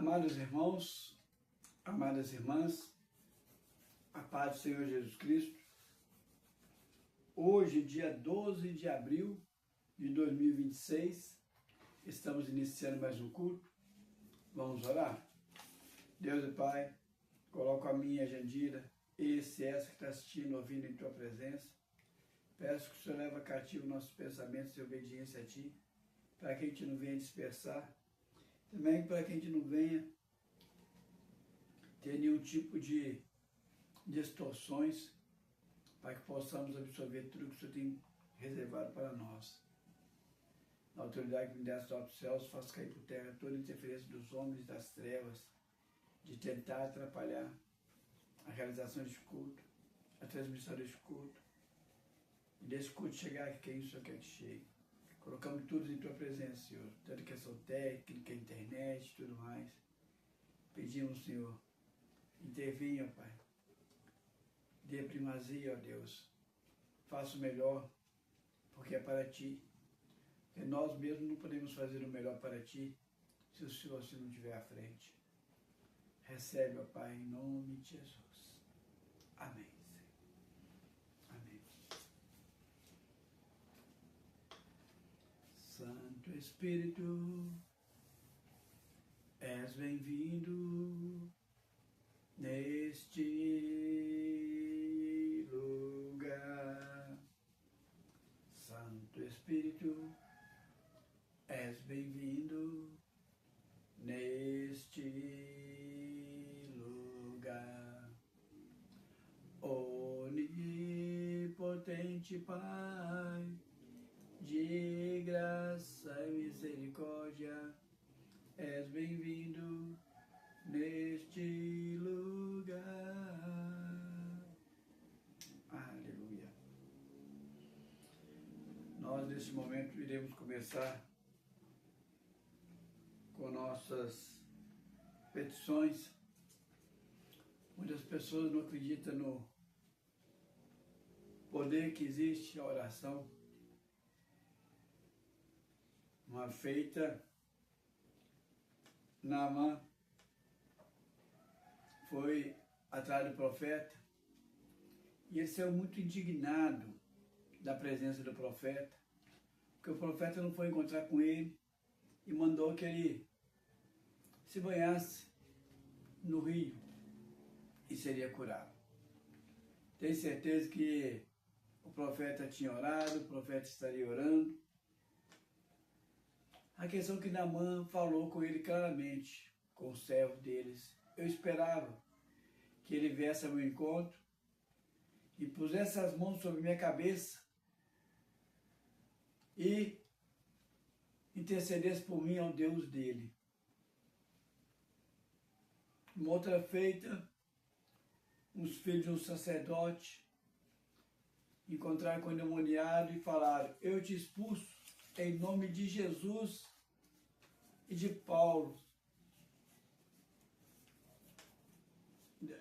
Amados irmãos, amadas irmãs, a paz do Senhor Jesus Cristo. Hoje, dia 12 de abril de 2026, estamos iniciando mais um culto. Vamos orar? Deus e Pai, coloco a minha, a Jandira, essa que está assistindo, ouvindo em Tua presença. Peço que o Senhor leve cativo nossos pensamentos e obediência a Ti, para que a gente não venha dispersar. Também para que a gente não venha ter nenhum tipo de distorções, para que possamos absorver tudo que o Senhor tem reservado para nós. Na autoridade que me desce dos altos céus, faça cair por terra toda interferência dos homens das trevas, de tentar atrapalhar a realização deste culto, a transmissão deste culto, e desse culto chegar aqui quem o Senhor quer que chegue. Colocamos tudo em Tua presença, Senhor, tanto questão técnica, internet e tudo mais. Pedimos, Senhor, intervenha, Pai. Dê primazia, ó Deus. Faça o melhor, porque é para Ti. Porque nós mesmos não podemos fazer o melhor para Ti, se o Senhor assim não estiver à frente. Recebe, ó Pai, em nome de Jesus. Amém. Amém. Santo Espírito, és bem-vindo neste lugar. Santo Espírito, és bem-vindo neste lugar. Onipotente Pai, de graça e misericórdia, és bem-vindo neste lugar. Aleluia. Nós, nesse momento, iremos começar com nossas petições. Muitas pessoas não acreditam no poder que existe a oração. Uma feita, Naamã foi atrás do profeta e ele saiu muito indignado da presença do profeta, porque o profeta não foi encontrar com ele e mandou que ele se banhasse no rio e seria curado. Tenho certeza que o profeta tinha orado, o profeta estaria orando. A questão que Naamã falou com ele claramente, com os servos deles. Eu esperava que ele viesse ao meu encontro e pusesse as mãos sobre minha cabeça e intercedesse por mim ao Deus dele. Uma outra feita, uns filhos de um sacerdote encontraram com o endemoniado e falaram: eu te expulso em nome de Jesus e de Paulo.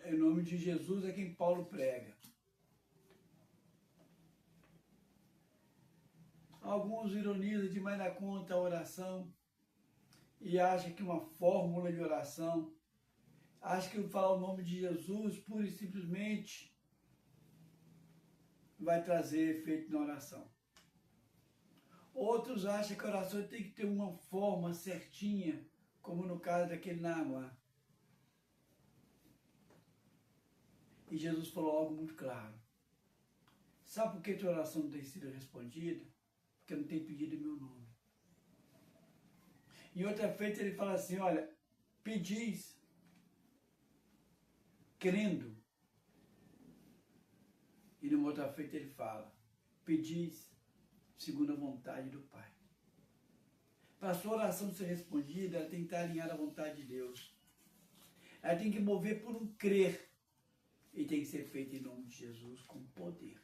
Em nome de Jesus é quem Paulo prega. Alguns ironizam demais da conta a oração e acham que uma fórmula de oração, acham que falar o nome de Jesus pura e simplesmente vai trazer efeito na oração. Outros acham que a oração tem que ter uma forma certinha, como no caso daquele Naamã. E Jesus falou algo muito claro. Sabe por que a tua oração não tem sido respondida? Porque não tem pedido em meu nome. Em outra feita ele fala assim, olha, pedis, crendo. E numa outra feita ele fala, pedis, segundo a vontade do Pai. Para a sua oração ser respondida, ela tem que estar alinhada à vontade de Deus. Ela tem que mover por um crer. E tem que ser feita em nome de Jesus com poder.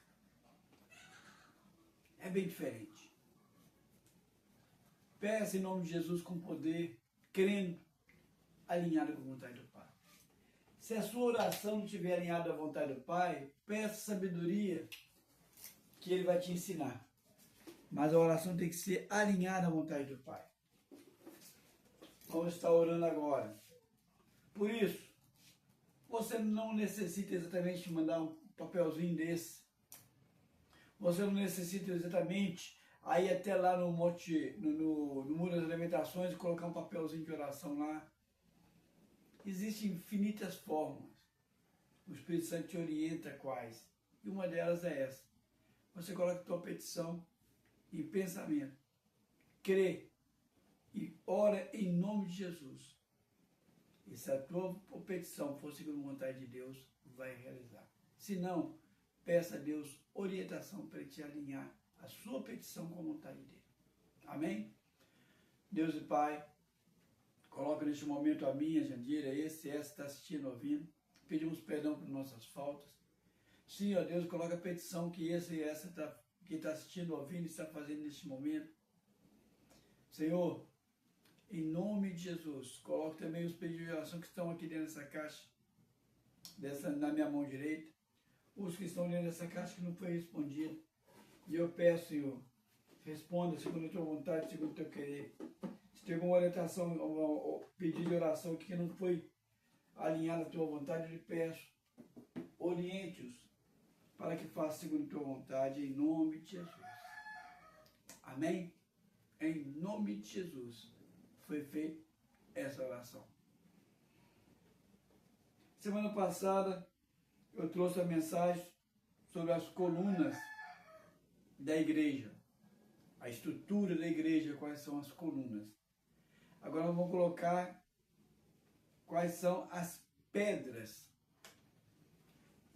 É bem diferente. Peça em nome de Jesus com poder, crendo, alinhada com a vontade do Pai. Se a sua oração não estiver alinhada à vontade do Pai, peça sabedoria que Ele vai te ensinar. Mas a oração tem que ser alinhada à vontade do Pai. Vamos estar orando agora. Por isso, você não necessita exatamente mandar um papelzinho desse. Você não necessita exatamente aí até lá no monte, no Muro das Lamentações, colocar um papelzinho de oração lá. Existem infinitas formas. O Espírito Santo te orienta quais. E uma delas é essa. Você coloca a tua petição em pensamento. Crê e ora em nome de Jesus. E se a tua petição for segundo a vontade de Deus, vai realizar. Se não, peça a Deus orientação para te alinhar a sua petição com a vontade dele. Amém? Deus e Pai, coloca neste momento a minha, Jandira, essa está assistindo, ouvindo. Pedimos perdão por nossas faltas. Sim, ó Deus, coloca a petição que esse e essa que está assistindo, ouvindo, está fazendo neste momento. Senhor, em nome de Jesus, coloque também os pedidos de oração que estão aqui dentro dessa caixa, na minha mão direita. Os que estão dentro dessa caixa que não foi respondido. E eu peço, Senhor, responda segundo a tua vontade, segundo o teu querer. Se tem alguma orientação, ou pedido de oração que não foi alinhado à tua vontade, eu lhe peço, oriente-os para que façam segundo a tua vontade, em nome de Jesus. Amém? Em nome de Jesus foi feita essa oração. Semana passada eu trouxe a mensagem sobre as colunas da igreja, a estrutura da igreja, quais são as colunas. Agora eu vou colocar quais são as pedras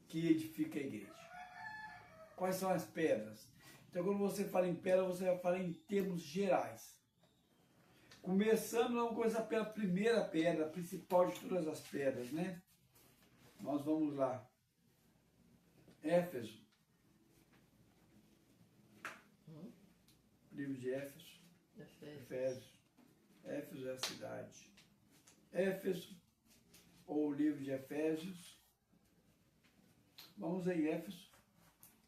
que edificam a igreja. Quais são as pedras? Então, quando você fala em pedra, você vai falar em termos gerais. Começando, vamos começar pela primeira pedra, a principal de todas as pedras, né? Nós vamos lá. Éfeso. Livro de Éfeso. Efésios. Éfeso é a cidade. Éfeso, ou livro de Efésios. Vamos em Éfeso,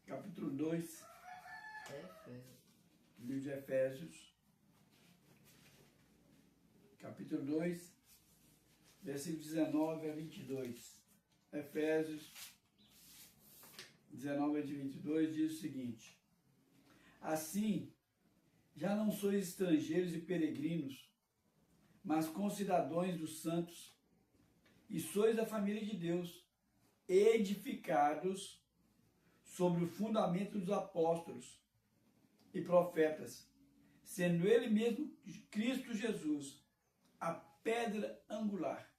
capítulo 2. Livro de Efésios, capítulo 2, versículo 19 a 22. Efésios 19 a 22 diz o seguinte: assim, já não sois estrangeiros e peregrinos, mas concidadãos dos santos, e sois da família de Deus, edificados sobre o fundamento dos apóstolos e profetas, sendo ele mesmo Cristo Jesus, a pedra angular,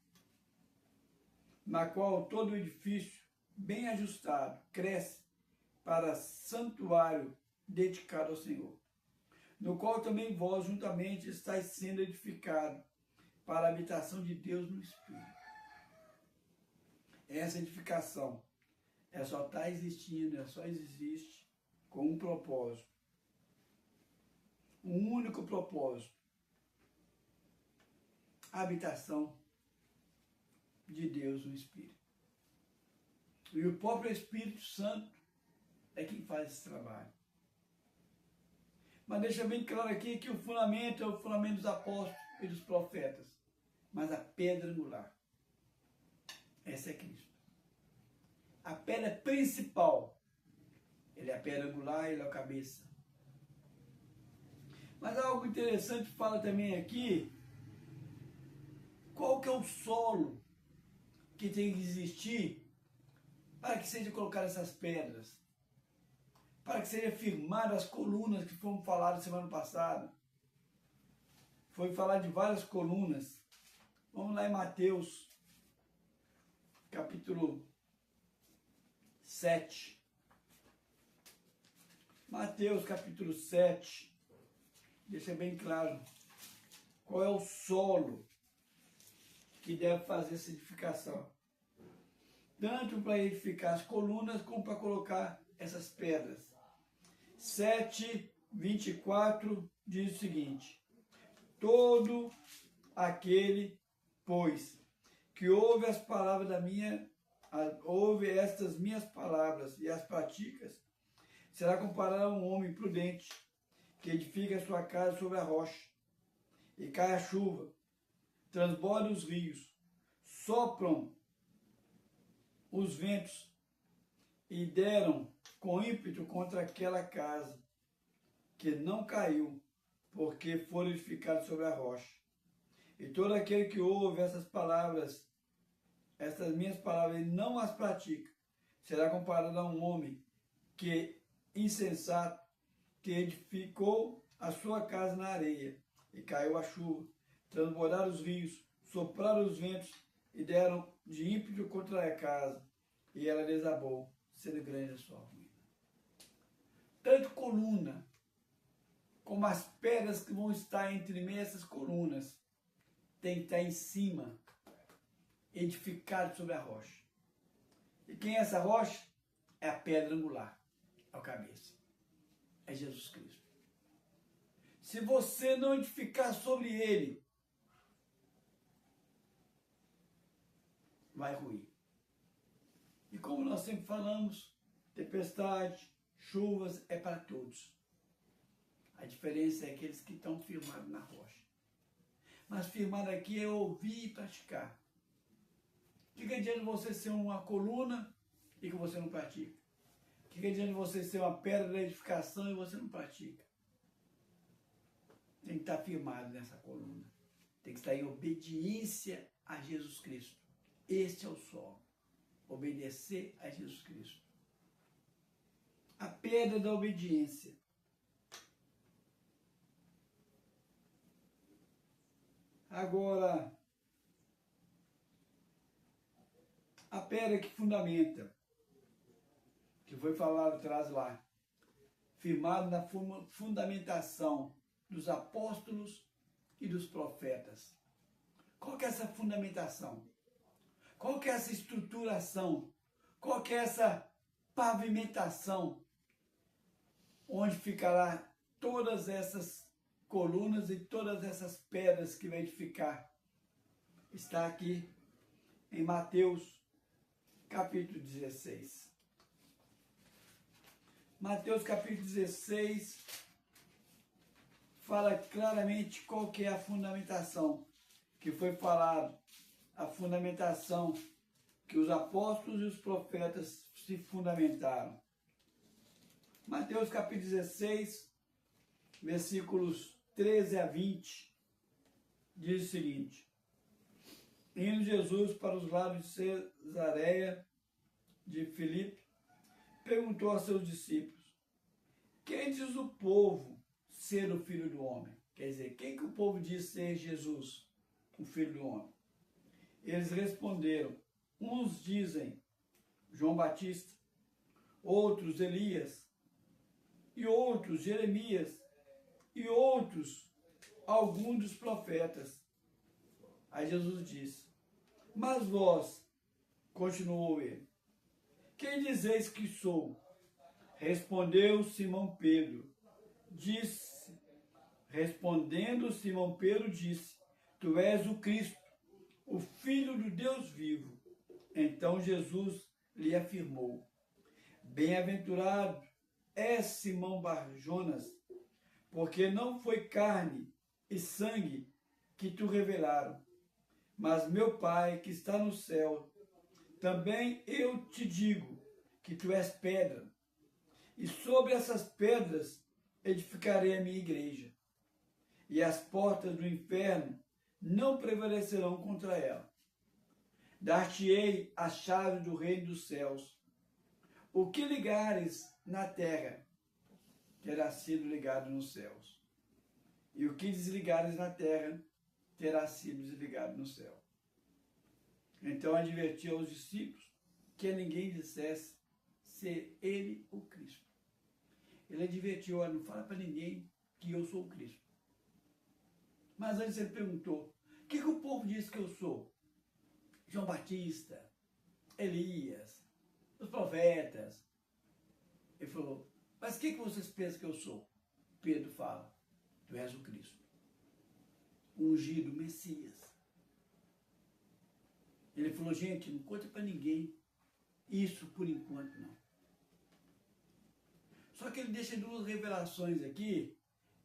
na qual todo o edifício, bem ajustado, cresce para santuário dedicado ao Senhor, no qual também vós juntamente estáis sendo edificados para a habitação de Deus no Espírito. Essa edificação só está existindo, só existe com um propósito. Um único propósito. A habitação de Deus no Espírito. E o próprio Espírito Santo é quem faz esse trabalho. Mas deixa bem claro aqui que o fundamento é o fundamento dos apóstolos e dos profetas. Mas a pedra angular, essa é Cristo. A pedra principal, ele é a pedra angular, ele é a cabeça. Mas algo interessante fala também aqui, qual que é o solo que tem que existir para que seja colocar essas pedras, para que seja firmadas as colunas que fomos faladas semana passada. Foi falar de várias colunas. Vamos lá em Mateus, capítulo 7. Mateus, capítulo 7. Deixa bem claro qual é o solo que deve fazer essa edificação. Tanto para edificar as colunas, como para colocar essas pedras. 7:24 diz o seguinte: todo aquele, pois, que ouve as palavras ouve estas minhas palavras e as praticas, será comparado a um homem prudente, que edifica a sua casa sobre a rocha, e cai a chuva, transborda os rios, sopram os ventos e deram com ímpeto contra aquela casa, que não caiu, porque foi edificado sobre a rocha. E todo aquele que ouve essas palavras, essas minhas palavras, e não as pratica, será comparado a um homem que, insensato, que edificou a sua casa na areia, e caiu a chuva, transbordaram os rios, sopraram os ventos, e deram de ímpeto contra a casa, e ela desabou, sendo grande a sua ruína. Tanto coluna, como as pedras que vão estar entre meio a essas colunas, tem que estar em cima, edificado sobre a rocha. E quem é essa rocha? É a pedra angular, é o cabeça. É Jesus Cristo. Se você não edificar sobre ele, vai ruir. E como nós sempre falamos, tempestade, chuvas é para todos. A diferença é aqueles que estão firmados na rocha. Mas firmado aqui é ouvir e praticar. O que adianta você ser uma coluna e que você não pratica? O que adianta você ser uma pedra de edificação e você não pratica? Tem que estar firmado nessa coluna. Tem que estar em obediência a Jesus Cristo. Este é o solo. Obedecer a Jesus Cristo. A pedra da obediência. Agora, a pedra que fundamenta, que foi falado atrás lá, firmado na fundamentação dos apóstolos e dos profetas. Qual que é essa fundamentação? Qual que é essa estruturação? Qual que é essa pavimentação? Onde ficará todas essas colunas e todas essas pedras que vai edificar? Está aqui em Mateus capítulo 16. Mateus capítulo 16 fala claramente qual que é a fundamentação que foi falado, a fundamentação que os apóstolos e os profetas se fundamentaram. Mateus capítulo 16, versículos 13 a 20, diz o seguinte: indo Jesus para os lados de Cesareia de Filipe, perguntou a seus discípulos: quem diz o povo ser o Filho do Homem? Quer dizer, quem que o povo diz ser Jesus, o Filho do Homem? Eles responderam: uns dizem João Batista, outros Elias, e outros Jeremias, e outros alguns dos profetas. Aí Jesus disse: mas vós, continuou ele, quem dizeis que sou? Respondeu Simão Pedro. Respondendo Simão Pedro disse: tu és o Cristo, o Filho do Deus vivo. Então Jesus lhe afirmou: bem-aventurado és Simão Bar-Jonas, porque não foi carne e sangue que te revelaram, mas meu Pai que está no céu. Também eu te digo que tu és pedra, e sobre essas pedras edificarei a minha igreja, e as portas do inferno não prevalecerão contra ela. Dar-te-ei a chave do reino dos céus. O que ligares na terra terá sido ligado nos céus, e o que desligares na terra terá sido desligado no céu. Então advertiu aos discípulos que ninguém dissesse ser ele o Cristo. Ele advertiu: olha, não fala para ninguém que eu sou o Cristo. Mas antes ele perguntou: o que o povo diz que eu sou? João Batista, Elias, os profetas. Ele falou: mas o que vocês pensam que eu sou? Pedro fala: tu és o Cristo, o ungido, o Messias. Ele falou: gente, não conta para ninguém isso por enquanto não. Só que ele deixa duas revelações aqui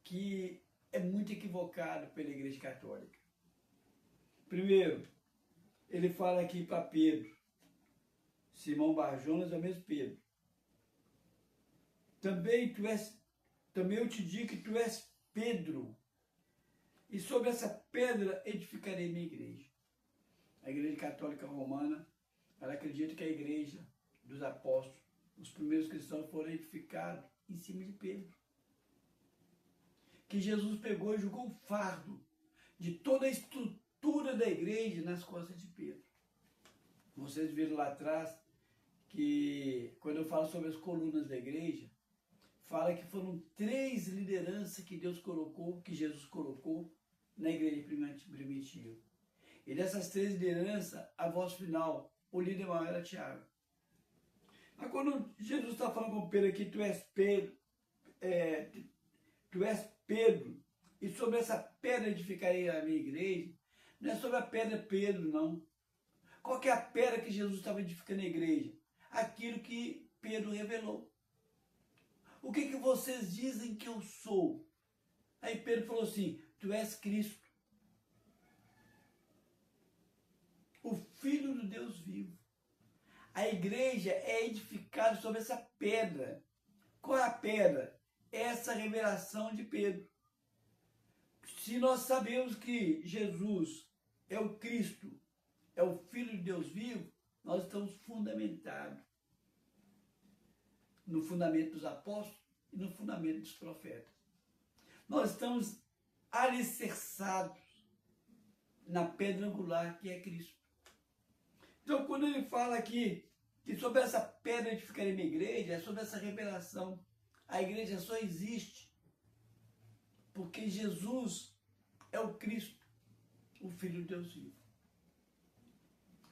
que é muito equivocado pela Igreja Católica. Primeiro, ele fala aqui para Pedro, Simão Bar-Jonas é o mesmo Pedro. Também eu te digo que tu és Pedro, e sobre essa pedra edificarei minha igreja. A Igreja Católica Romana, ela acredita que a igreja dos apóstolos, os primeiros cristãos, foram edificados em cima de Pedro. Que Jesus pegou e jogou o fardo de toda a estrutura da igreja nas costas de Pedro. Vocês viram lá atrás que, quando eu falo sobre as colunas da igreja, fala que foram 3 lideranças que Deus colocou, que Jesus colocou na igreja primitiva. E dessas 3 lideranças, a voz final, o líder maior era Tiago. Mas quando Jesus está falando com Pedro aqui, tu és Pedro, e sobre essa pedra edificarei a minha igreja, não é sobre a pedra Pedro, não. Qual que é a pedra que Jesus estava edificando a igreja? Aquilo que Pedro revelou. O que vocês dizem que eu sou? Aí Pedro falou assim, tu és Cristo, o Filho do Deus vivo. A igreja é edificada sobre essa pedra. Qual é a pedra? Essa revelação de Pedro. Se nós sabemos que Jesus é o Cristo, é o Filho de Deus vivo, nós estamos fundamentados no fundamento dos apóstolos e no fundamento dos profetas. Nós estamos alicerçados na pedra angular que é Cristo. Então, quando ele fala aqui que sobre essa pedra edificarei minha igreja, é sobre essa revelação. A igreja só existe porque Jesus é o Cristo, o Filho de Deus vivo.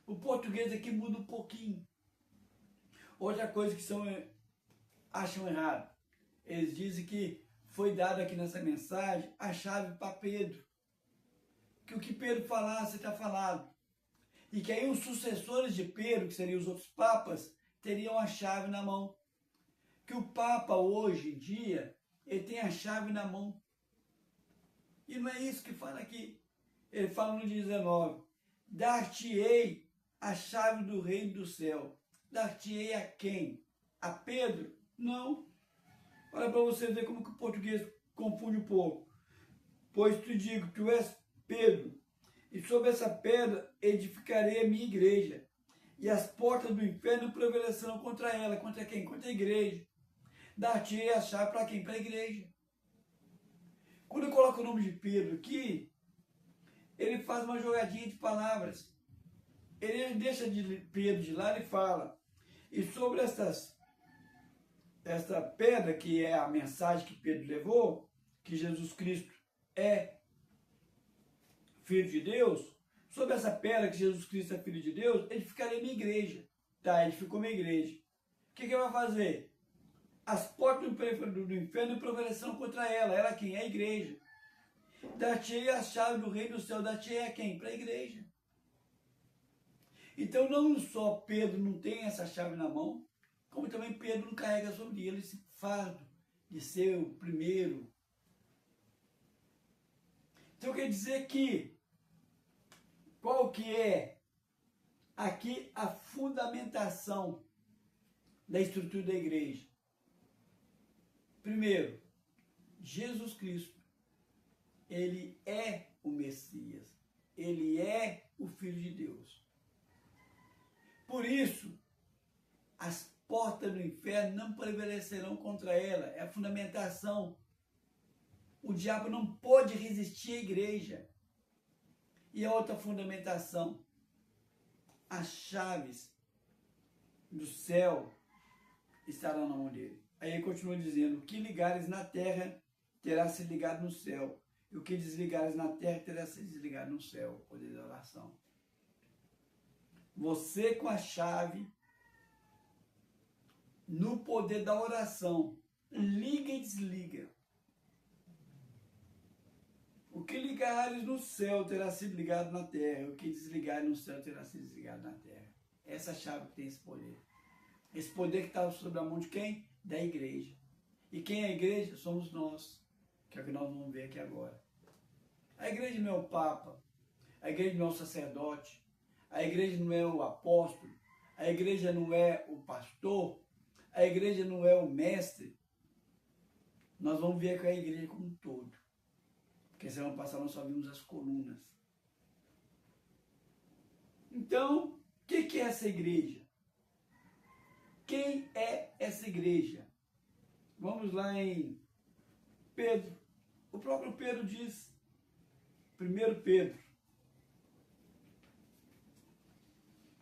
O português aqui muda um pouquinho. Outra coisa que acham errado, eles dizem que foi dado aqui nessa mensagem a chave para Pedro. Que o que Pedro falasse está falado. E que aí os sucessores de Pedro, que seriam os outros papas, teriam a chave na mão. Que o Papa hoje em dia, ele tem a chave na mão. E não é isso que fala aqui. Ele fala no 19, dar-te-ei a chave do reino do céu. Dar-te-ei a quem? A Pedro? Não. Olha para você ver como que o português confunde um pouco. Pois te digo, tu és Pedro, e sobre essa pedra edificarei a minha igreja, e as portas do inferno prevalecerão contra ela. Contra quem? Contra a igreja. Dar-te-ei a chave para quem? Para a igreja. Quando eu coloco o nome de Pedro aqui, ele faz uma jogadinha de palavras. Ele deixa Pedro de lado e fala. E sobre essa pedra, que é a mensagem que Pedro levou, que Jesus Cristo é Filho de Deus, sobre essa pedra que Jesus Cristo é Filho de Deus, edificarei minha igreja. Tá, edificou minha igreja. O que ele vai fazer? As portas do inferno prevalecerão contra ela. Ela quem? É a igreja. Dar-te-ei a chave do reino do céu. Dar-te-ei a quem? Para a igreja. Então não só Pedro não tem essa chave na mão, como também Pedro não carrega sobre ele esse fardo de ser o primeiro. Então quer dizer que, qual que é aqui a fundamentação da estrutura da igreja? Primeiro, Jesus Cristo, ele é o Messias, ele é o Filho de Deus. Por isso, as portas do inferno não prevalecerão contra ela, é a fundamentação. O diabo não pode resistir à igreja. E a outra fundamentação, as chaves do céu estarão na mão dele. Aí ele continua dizendo, o que ligares na terra terá sido ligado no céu, e o que desligares na terra terá sido desligado no céu. O poder da oração. Você com a chave, no poder da oração, liga e desliga. O que ligares no céu terá sido ligado na terra, o que desligares no céu terá sido desligado na terra. Essa chave que tem esse poder. Esse poder que está sobre a mão de quem? Da igreja. E quem é a igreja? Somos nós, que é o que nós vamos ver aqui agora. A igreja não é o Papa, a igreja não é o sacerdote, a igreja não é o apóstolo, a igreja não é o pastor, a igreja não é o mestre, nós vamos ver que é a igreja como um todo. Porque semana passada nós só vimos as colunas. Então, o que é essa igreja? Quem é essa igreja? Vamos lá em Pedro. O próprio Pedro diz, 1 Pedro,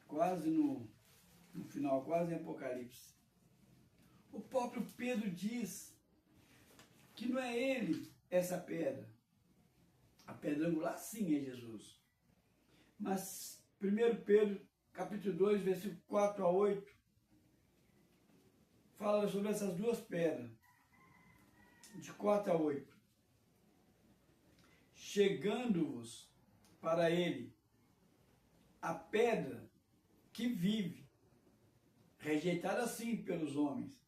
quase no final, quase em Apocalipse. O próprio Pedro diz que não é ele essa pedra. A pedra angular sim é Jesus. Mas 1 Pedro, capítulo 2, versículo 4 a 8, fala sobre essas duas pedras, de 4 a 8. Chegando-vos para ele a pedra que vive, rejeitada sim pelos homens,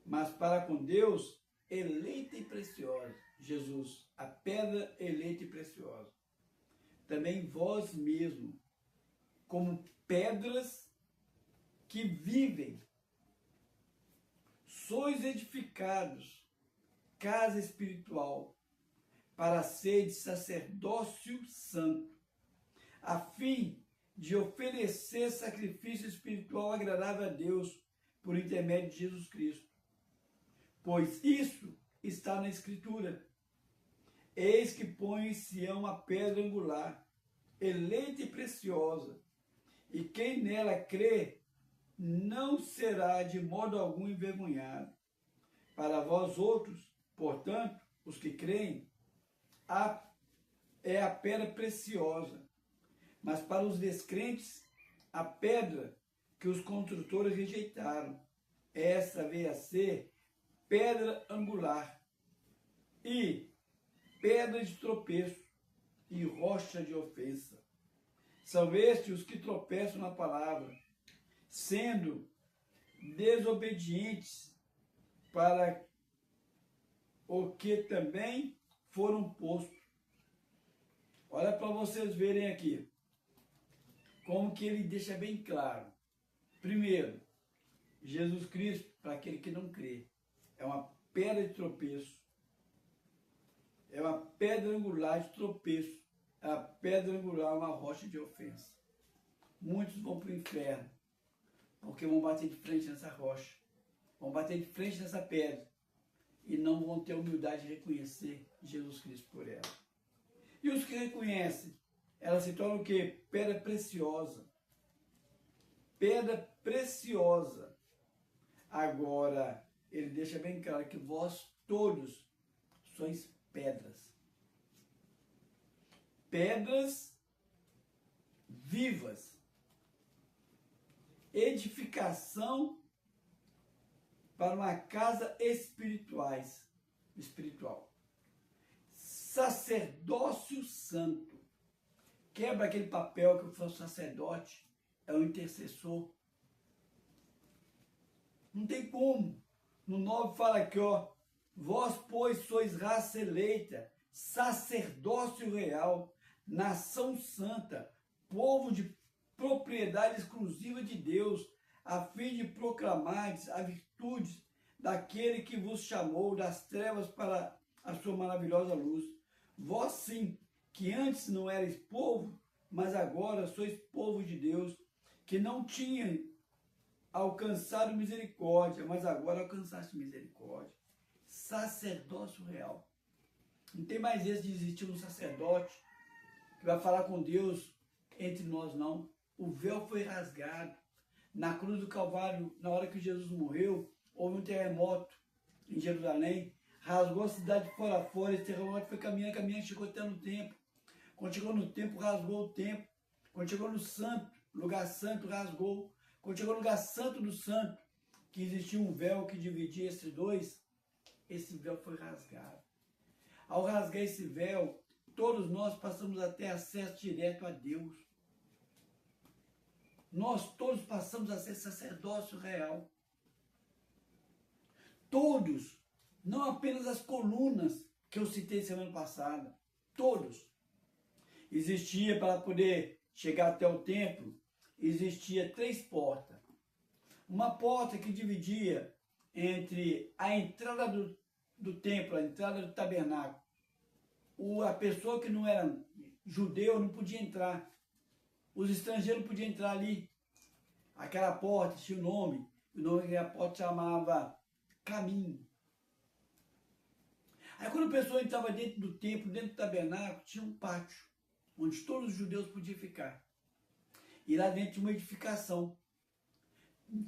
mas para com Deus, eleita e preciosa. Jesus, a pedra eleita e preciosa. Também vós mesmos, como pedras que vivem, sois edificados, casa espiritual, para ser de sacerdócio santo, a fim de oferecer sacrifício espiritual agradável a Deus por intermédio de Jesus Cristo. Pois isso está na Escritura. Eis que põe em Sião a pedra angular, eleita e preciosa, e quem nela crê não será de modo algum envergonhado. Para vós outros, portanto, os que creem, é a pedra preciosa, mas para os descrentes, a pedra que os construtores rejeitaram. Essa veio a ser pedra angular e pedra de tropeço e rocha de ofensa. São estes os que tropeçam na palavra, sendo desobedientes, para o que também foram postos. Olha para vocês verem aqui, como que ele deixa bem claro. Primeiro, Jesus Cristo, para aquele que não crê, é uma pedra de tropeço, é uma pedra angular de tropeço, é uma pedra angular, uma rocha de ofensa. Muitos vão para o inferno, porque vão bater de frente nessa rocha, vão bater de frente nessa pedra, e não vão ter humildade de reconhecer Jesus Cristo por ela. E os que reconhecem, ela se torna o quê? Pedra preciosa. Pedra preciosa. Agora, ele deixa bem claro que vós todos sois pedras. Pedras vivas. Edificação para uma casa espiritual. Sacerdócio santo. Quebra aquele papel que o sacerdote é o intercessor. Não tem como. No 9 fala aqui, ó. Vós, pois, sois raça eleita, sacerdócio real, nação santa, povo de propriedade exclusiva de Deus, a fim de proclamar as virtudes daquele que vos chamou das trevas para a sua maravilhosa luz. Vós sim, que antes não erais povo, mas agora sois povo de Deus, que não tinha alcançado misericórdia, mas agora alcançaste misericórdia. Sacerdócio real. Não tem mais esse de existir um sacerdote que vai falar com Deus entre nós, não. O véu foi rasgado. Na cruz do Calvário, na hora que Jesus morreu, houve um terremoto em Jerusalém, rasgou a cidade fora a fora, esse terremoto foi caminhando, chegou até no templo. Quando chegou no templo, rasgou o templo. Quando chegou no santo, lugar santo, rasgou. Quando chegou no lugar santo do santo, que existia um véu que dividia esses dois, esse véu foi rasgado. Ao rasgar esse véu, todos nós passamos a ter acesso direto a Deus. Nós todos passamos a ser sacerdócio real. Todos, não apenas as colunas que eu citei semana passada, todos. Existia para poder chegar até o templo, existia 3 portas. Uma porta que dividia entre a entrada do templo, a entrada do tabernáculo. A pessoa que não era judeu não podia entrar. Os estrangeiros não podiam entrar ali. Aquela porta tinha o nome daquela porta chamava Caminho. Aí quando a pessoa entrava dentro do templo, dentro do tabernáculo, tinha um pátio, onde todos os judeus podiam ficar. E lá dentro tinha uma edificação.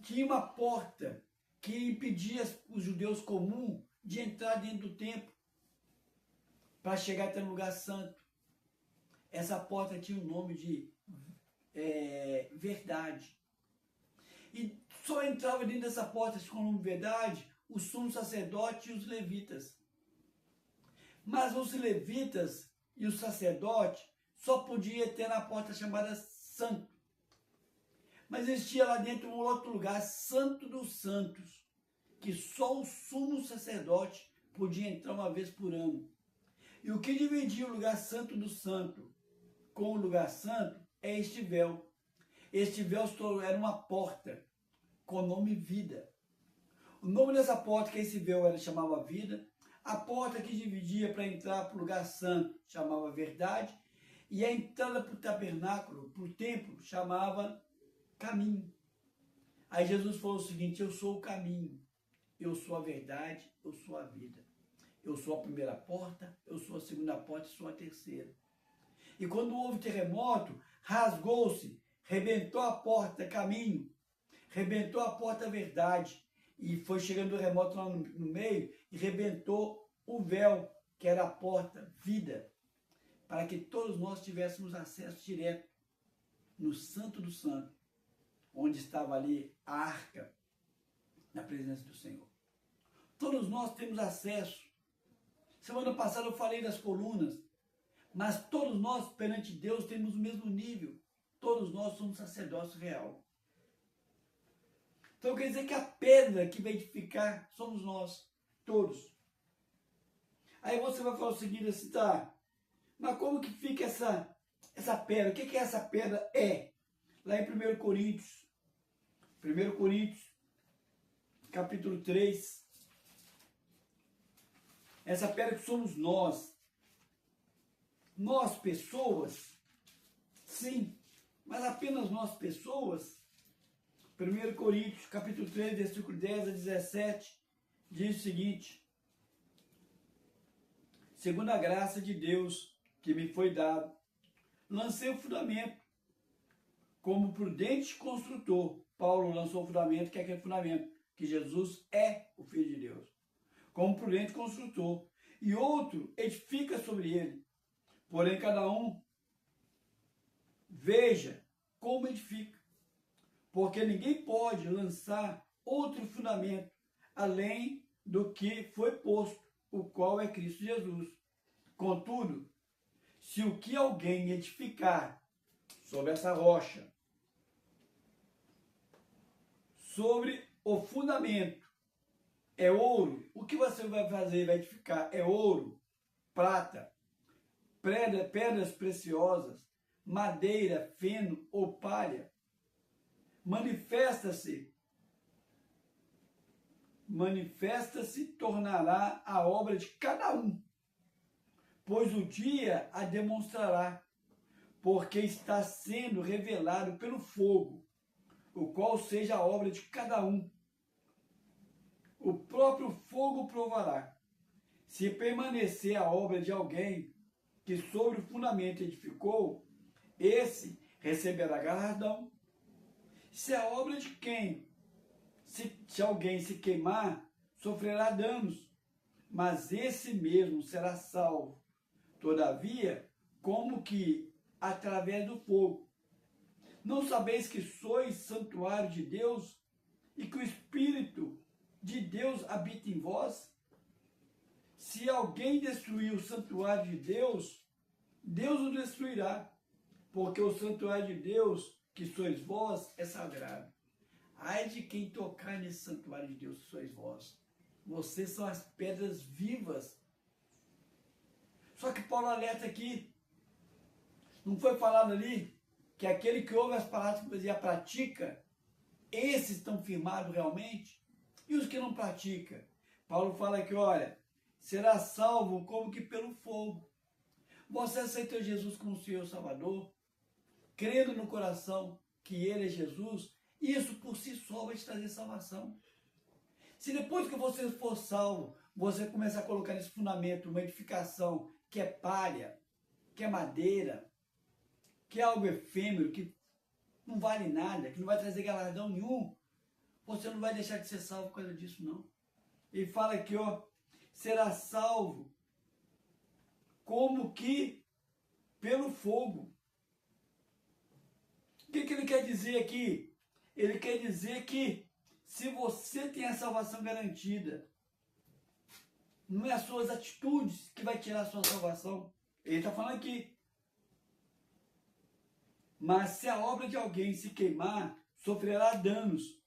Tinha uma porta que impedia os judeus comuns de entrar dentro do templo para chegar até o lugar santo. Essa porta tinha o nome de Verdade. E só entrava dentro dessa porta com o nome Verdade o sumo sacerdote e os levitas. Mas os levitas e os sacerdotes só podiam ter na porta chamada Santo. Mas existia lá dentro um outro lugar, Santo dos Santos, que só o sumo sacerdote podia entrar uma vez por ano. E o que dividia o lugar santo do santo com o lugar santo é este véu. Este véu era uma porta com o nome Vida. O nome dessa porta, que esse véu chamava Vida. A porta que dividia para entrar para o lugar santo chamava Verdade. E a entrada para o tabernáculo, para o templo, chamava Caminho. Aí Jesus falou o seguinte: eu sou o caminho, eu sou a verdade, eu sou a vida. Eu sou a primeira porta, eu sou a segunda porta e sou a terceira. E quando houve terremoto, rasgou-se, rebentou a porta Caminho, rebentou a porta Verdade. E foi chegando o terremoto lá no meio e rebentou o véu, que era a porta Vida, para que todos nós tivéssemos acesso direto no Santo do Santo, onde estava ali a arca na presença do Senhor. Todos nós temos acesso. Semana passada eu falei das colunas, mas todos nós perante Deus temos o mesmo nível. Todos nós somos sacerdócio real. Então quer dizer que a pedra que vai edificar somos nós, todos. Aí você vai falar o seguinte assim, tá, mas como que fica essa pedra? O que essa pedra é? Lá em 1 Coríntios, capítulo 3, essa pedra que somos nós. Nós, pessoas, sim, mas apenas nós, pessoas. 1 Coríntios, capítulo 3, versículo 10 a 17, diz o seguinte: segundo a graça de Deus que me foi dado, lancei o fundamento, como prudente construtor. Paulo lançou o fundamento, que é aquele fundamento, que Jesus é o Filho de Deus, como prudente construtor, e outro edifica sobre ele. Porém, cada um veja como edifica, porque ninguém pode lançar outro fundamento além do que foi posto, o qual é Cristo Jesus. Contudo, se o que alguém edificar sobre essa rocha, sobre o fundamento, é ouro, o que você vai fazer, vai edificar? É ouro, prata, pedras preciosas, madeira, feno ou palha. Manifesta-se, tornará a obra de cada um, pois o dia a demonstrará, porque está sendo revelado pelo fogo, o qual seja a obra de cada um. O próprio fogo provará, se permanecer a obra de alguém que sobre o fundamento edificou, esse receberá galardão. Se a obra de quem, se alguém se queimar, sofrerá danos, mas esse mesmo será salvo. Todavia, como que através do fogo. Não sabeis que sois santuário de Deus e que o Espírito de Deus habita em vós? Se alguém destruir o santuário de Deus, Deus o destruirá, porque o santuário de Deus, que sois vós, é sagrado. Ai de quem tocar nesse santuário de Deus, que sois vós. Vocês são as pedras vivas. Só que Paulo alerta aqui, não foi falado ali, que aquele que ouve as palavras e a pratica, esses estão firmados realmente, e os que não praticam? Paulo fala que, olha, será salvo como que pelo fogo. Você aceitou Jesus como Senhor Salvador, crendo no coração que Ele é Jesus, isso por si só vai te trazer salvação. Se depois que você for salvo, você começar a colocar nesse fundamento uma edificação que é palha, que é madeira, que é algo efêmero, que não vale nada, que não vai trazer galardão nenhum, você não vai deixar de ser salvo por causa disso, não. Ele fala aqui, ó, será salvo como que pelo fogo. O que ele quer dizer aqui? Ele quer dizer que se você tem a salvação garantida, não é as suas atitudes que vai tirar a sua salvação. Ele está falando aqui. Mas se a obra de alguém se queimar, sofrerá danos.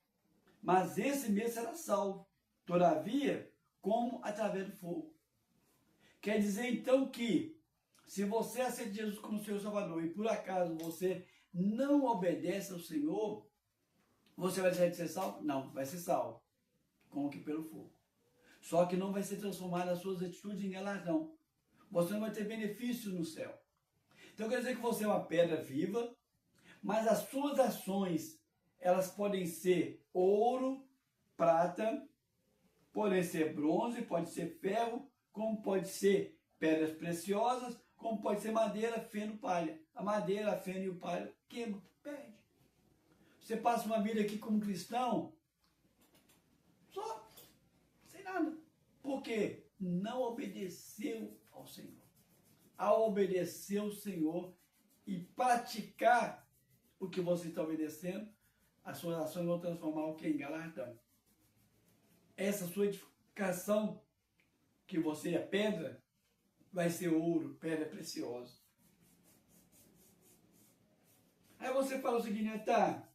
Mas esse mesmo será salvo. Todavia, como através do fogo. Quer dizer então que, se você aceita Jesus como seu Salvador e por acaso você não obedece ao Senhor, você vai deixar de ser salvo? Não, vai ser salvo. Como que pelo fogo. Só que não vai ser transformado as suas atitudes em galardão. Você não vai ter benefício no céu. Então quer dizer que você é uma pedra viva, mas as suas ações, elas podem ser ouro, prata, podem ser bronze, pode ser ferro, como pode ser pedras preciosas, como pode ser madeira, feno, palha. A madeira, a feno e o palha queima, perde. Você passa uma vida aqui como cristão, só, sem nada. Por quê? Não obedeceu ao Senhor. Ao obedecer ao Senhor e praticar o que você está obedecendo, as suas ações vão transformar o que em galardão. Essa sua edificação, que você é pedra, vai ser ouro, pedra preciosa. Aí você fala o seguinte, tá,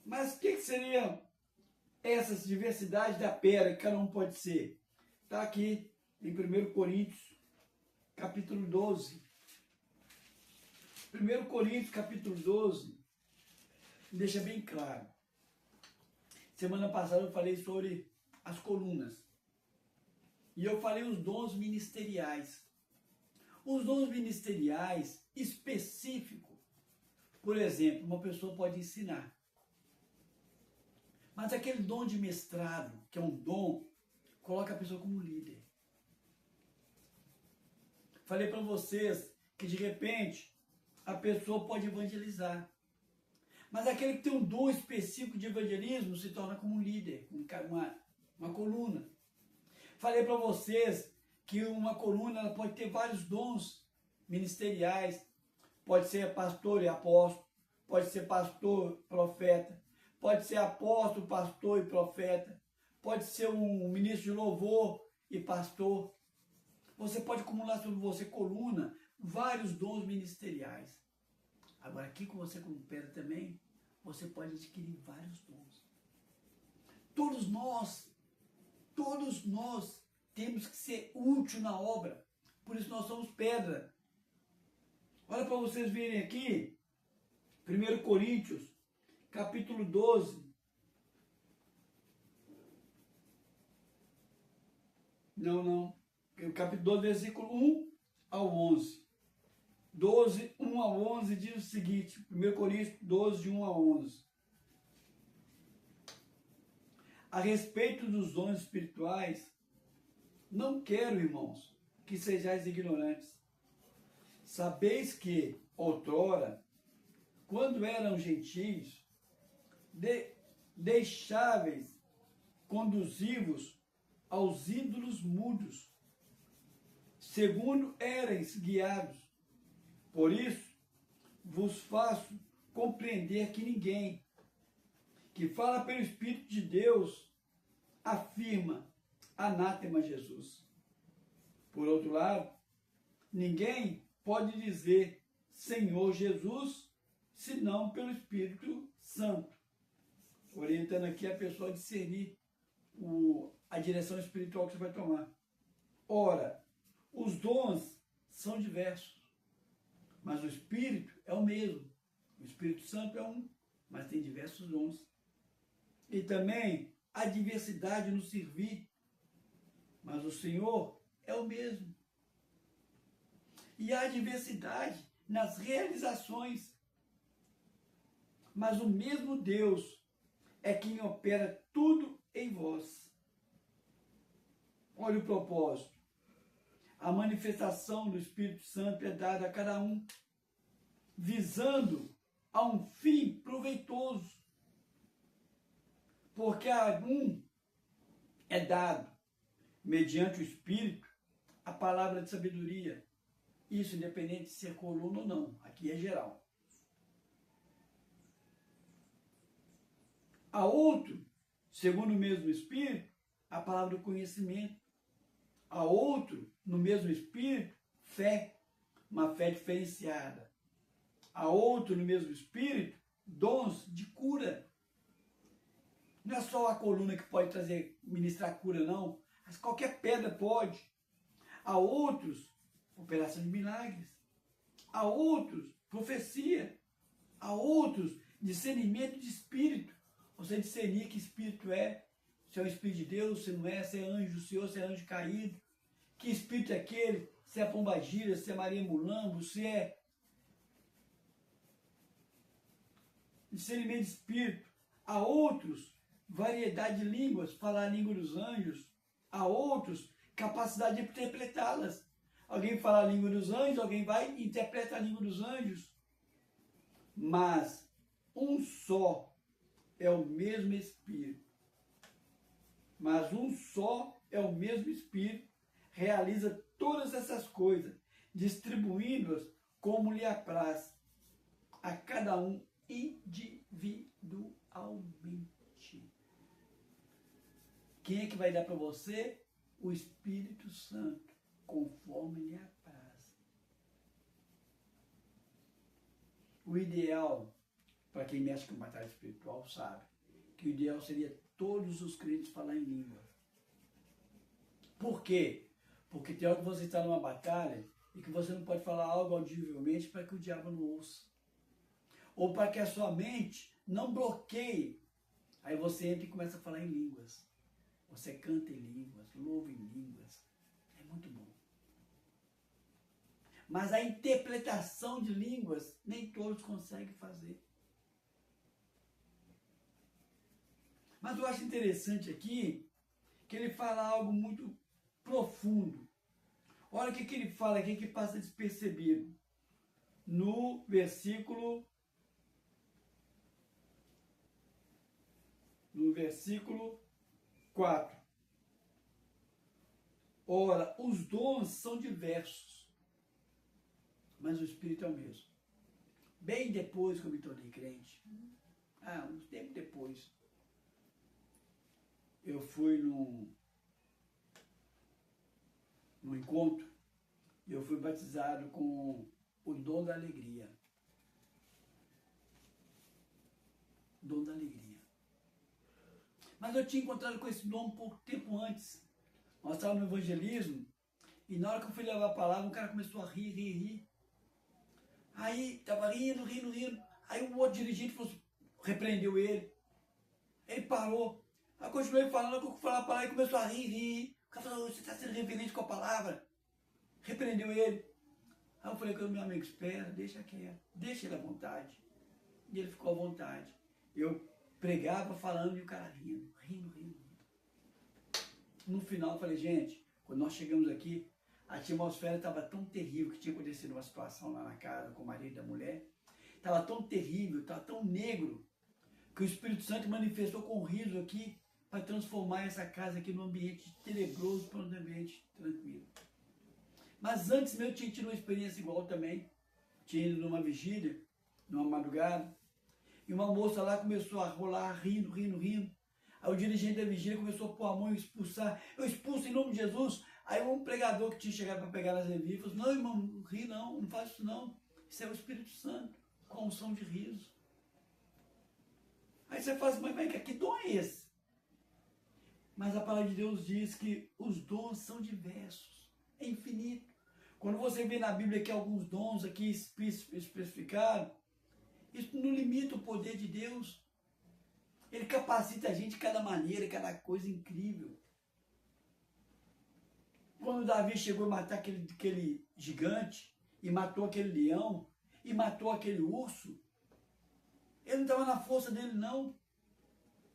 mas o que seria essas diversidades da pedra que cada um pode ser? Está aqui em 1 Coríntios, capítulo 12. 1 Coríntios, capítulo 12, deixa bem claro. Semana passada eu falei sobre as colunas. E eu falei os dons ministeriais. Os dons ministeriais específicos. Por exemplo, uma pessoa pode ensinar. Mas aquele dom de mestrado, que é um dom, coloca a pessoa como líder. Falei para vocês que de repente a pessoa pode evangelizar. Mas aquele que tem um dom específico de evangelismo se torna como um líder, uma coluna. Falei para vocês que uma coluna ela pode ter vários dons ministeriais. Pode ser pastor e apóstolo, pode ser pastor, profeta, pode ser apóstolo, pastor e profeta, pode ser um ministro de louvor e pastor. Você pode acumular sobre você, coluna, vários dons ministeriais. Agora, aqui com você como pedra também, você pode adquirir vários dons. Todos nós temos que ser útil na obra. Por isso nós somos pedra. Olha para vocês verem aqui, 1 Coríntios, capítulo 12. Capítulo 12, versículo 1 ao 11. 12, 1 a 11 diz o seguinte, 1 Coríntios 12, de 1 a 11. A respeito dos dons espirituais, não quero, irmãos, que sejais ignorantes. Sabeis que, outrora, quando eram gentios, deixáveis conduzir-vos aos ídolos mudos, segundo éreis guiados. Por isso, vos faço compreender que ninguém que fala pelo Espírito de Deus afirma anátema Jesus. Por outro lado, ninguém pode dizer Senhor Jesus senão pelo Espírito Santo, orientando aqui a pessoa a discernir a direção espiritual que você vai tomar. Ora, os dons são diversos, mas o Espírito é o mesmo. O Espírito Santo é um, mas tem diversos dons. E também há diversidade no servir, mas o Senhor é o mesmo. E há diversidade nas realizações, mas o mesmo Deus é quem opera tudo em vós. Olha o propósito. A manifestação do Espírito Santo é dada a cada um, visando a um fim proveitoso. Porque a um é dado, mediante o Espírito, a palavra de sabedoria. Isso independente de ser coluna ou não. Aqui é geral. A outro, segundo o mesmo Espírito, a palavra do conhecimento. A outro, no mesmo Espírito, fé, uma fé diferenciada. A outro, no mesmo Espírito, dons de cura. Não é só a coluna que pode ministrar cura, não. Mas qualquer pedra pode. A outros, operação de milagres. A outros, profecia. A outros, discernimento de espírito. Você discernir que espírito é. Se é o Espírito de Deus, se não é, se é anjo do Senhor, se é anjo caído. Que espírito é aquele? Se é pombagira, se é Maria Mulambo, se é discernimento de espírito. A outros, variedade de línguas, falar a língua dos anjos. A outros, capacidade de interpretá-las. Alguém fala a língua dos anjos, alguém vai e interpreta a língua dos anjos. Mas um só é o mesmo Espírito. Mas um só é o mesmo Espírito, realiza todas essas coisas, distribuindo-as como lhe apraz, a cada um individualmente. Quem é que vai dar para você? O Espírito Santo, conforme lhe apraz. O ideal, para quem mexe com batalha espiritual, sabe que o ideal seria todos os crentes falar em língua. Por quê? Porque tem hora que você está numa batalha e que você não pode falar algo audivelmente para que o diabo não ouça. Ou para que a sua mente não bloqueie. Aí você entra e começa a falar em línguas. Você canta em línguas, louva em línguas. É muito bom. Mas a interpretação de línguas, nem todos conseguem fazer. Mas eu acho interessante aqui que ele fala algo muito profundo. Olha o que ele fala aqui que passa despercebido. No versículo 4. Ora, os dons são diversos, mas o Espírito é o mesmo. Bem depois que eu me tornei crente, um tempo depois, eu fui num encontro e eu fui batizado com o dom da alegria. Dom da alegria. Mas eu tinha encontrado com esse dom um pouco tempo antes. Nós estávamos no evangelismo e na hora que eu fui levar a palavra, o cara começou a rir. Aí, estava rindo. Aí o outro dirigente repreendeu ele. Ele parou. Aí eu continuei falando, eu fui falar a palavra e começou a rir. O cara falou, você está sendo reverente com a palavra. Repreendeu ele. Aí eu falei, meu amigo, espera, deixa quieto. Deixa ele à vontade. E ele ficou à vontade. Eu pregava falando e o cara rindo. No final eu falei, gente, quando nós chegamos aqui, a atmosfera estava tão terrível que tinha acontecido uma situação lá na casa com o marido da mulher. Estava tão terrível, estava tão negro, que o Espírito Santo manifestou com riso aqui para transformar essa casa aqui num ambiente tenebroso para um ambiente tranquilo. Mas antes mesmo eu tinha tido uma experiência igual também. Tinha ido numa vigília, numa madrugada, e uma moça lá começou a rolar, rindo. Aí o dirigente da vigília começou a pôr a mão e expulsar. Eu expulso em nome de Jesus. Aí um pregador que tinha chegado para pegar nas revistas falou, não, irmão, não ri não faz isso não. Isso é o Espírito Santo, com a unção de riso. Aí você fala assim, mas que dom é esse? Mas a palavra de Deus diz que os dons são diversos, é infinito. Quando você vê na Bíblia que alguns dons aqui especificados, Isso não limita o poder de Deus. Ele capacita a gente de cada maneira, cada coisa incrível. Quando Davi chegou a matar aquele gigante, e matou aquele leão, e matou aquele urso, ele não estava na força dele, não.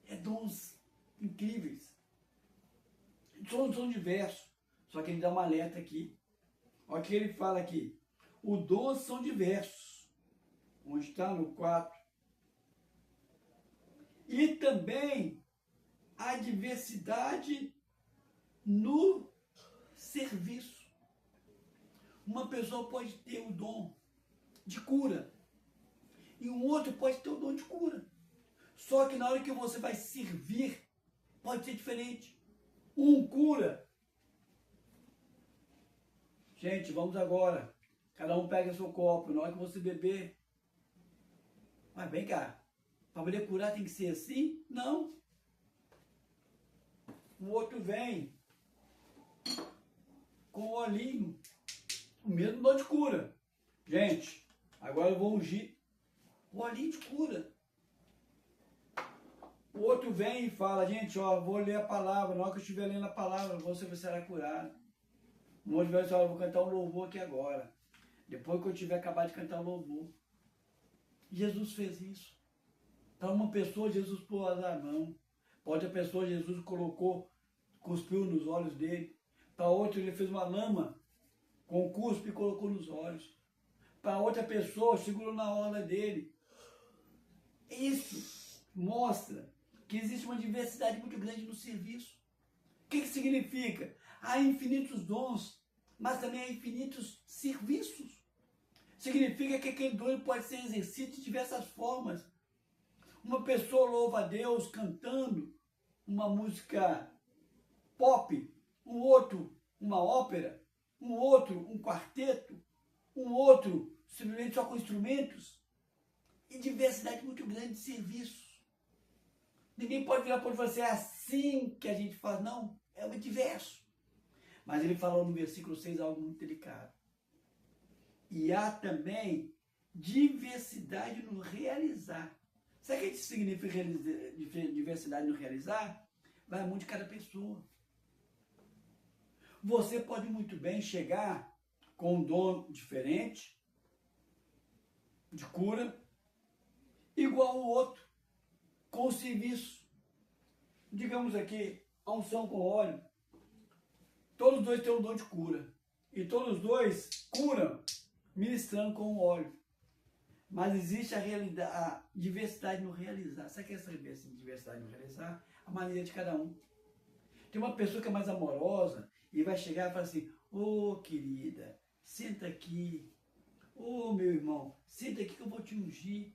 É dons incríveis. São diversos. Só que ele dá um alerta aqui. Olha o que ele fala aqui. Os dons são diversos. Onde está? No 4. E também a diversidade no serviço. Uma pessoa pode ter o dom de cura. E um outro pode ter o dom de cura. Só que na hora que você vai servir, pode ser diferente. Um cura. Gente, vamos agora. Cada um pega seu copo. Na hora que você beber. Mas vem cá. Para poder curar tem que ser assim? Não. O outro vem com o olhinho. O mesmo dom de cura. Gente, agora eu vou ungir. O olhinho de cura. O outro vem e fala, gente, ó, vou ler a palavra. Na hora que eu estiver lendo a palavra, você será curado. Um outro vem e fala, vou cantar um louvor aqui agora. Depois que eu tiver acabado de cantar o louvor. Jesus fez isso. Para uma pessoa, Jesus pôs a mão. Para outra pessoa, Jesus cuspiu nos olhos dele. Para outra, ele fez uma lama com cuspe e colocou nos olhos. Para outra pessoa, segurou na orla dele. Isso mostra que existe uma diversidade muito grande no serviço. O que significa? Há infinitos dons, mas também há infinitos serviços. Significa que aquele dom pode ser exercido de diversas formas. Uma pessoa louva a Deus cantando uma música pop, um outro uma ópera, um outro um quarteto, um outro simplesmente só com instrumentos, e diversidade muito grande de serviços. Ninguém pode virar para você, é assim que a gente faz, não, é muito diverso. Mas ele falou no versículo 6 algo muito delicado. E há também diversidade no realizar. Sabe o que significa diversidade no realizar? Vai muito de cada pessoa. Você pode muito bem chegar com um dom diferente, de cura, igual ao outro, com o serviço. Digamos aqui, a unção com óleo. Todos os dois têm um dom de cura. E todos os dois curam ministrando com o óleo. Mas existe a diversidade no realizar. Sabe o que é essa diversidade no realizar? A maneira de cada um. Tem uma pessoa que é mais amorosa e vai chegar e falar assim, ô querida, senta aqui. Ô meu irmão, senta aqui que eu vou te ungir.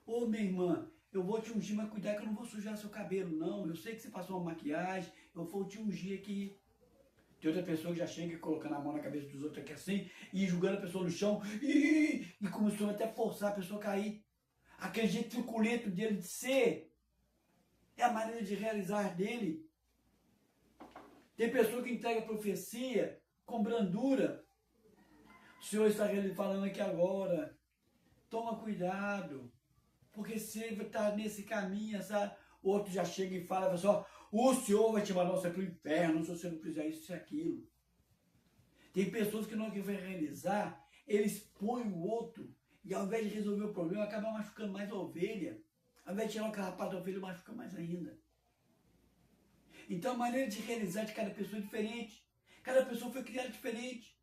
Ô minha irmã, eu vou te ungir, mas cuidado que eu não vou sujar seu cabelo não. Eu sei que você passou uma maquiagem, eu vou te ungir aqui. Tem outra pessoa que já chega colocando a mão na cabeça dos outros aqui assim, e jogando a pessoa no chão, e começou até a forçar a pessoa a cair. Aquele jeito truculento dele de ser, é a maneira de realizar dele. Tem pessoa que entrega profecia com brandura. O Senhor está falando aqui agora, toma cuidado, porque você está nesse caminho, sabe? O outro já chega e fala assim, ó, o Senhor vai te mandar você para o inferno se você não fizer isso e aquilo. Tem pessoas que não querem realizar, eles põem o outro e ao invés de resolver o problema, acaba machucando mais a ovelha. Ao invés de tirar o carrapato da ovelha, machuca mais ainda. Então a maneira de realizar de cada pessoa é diferente. Cada pessoa foi criada diferente.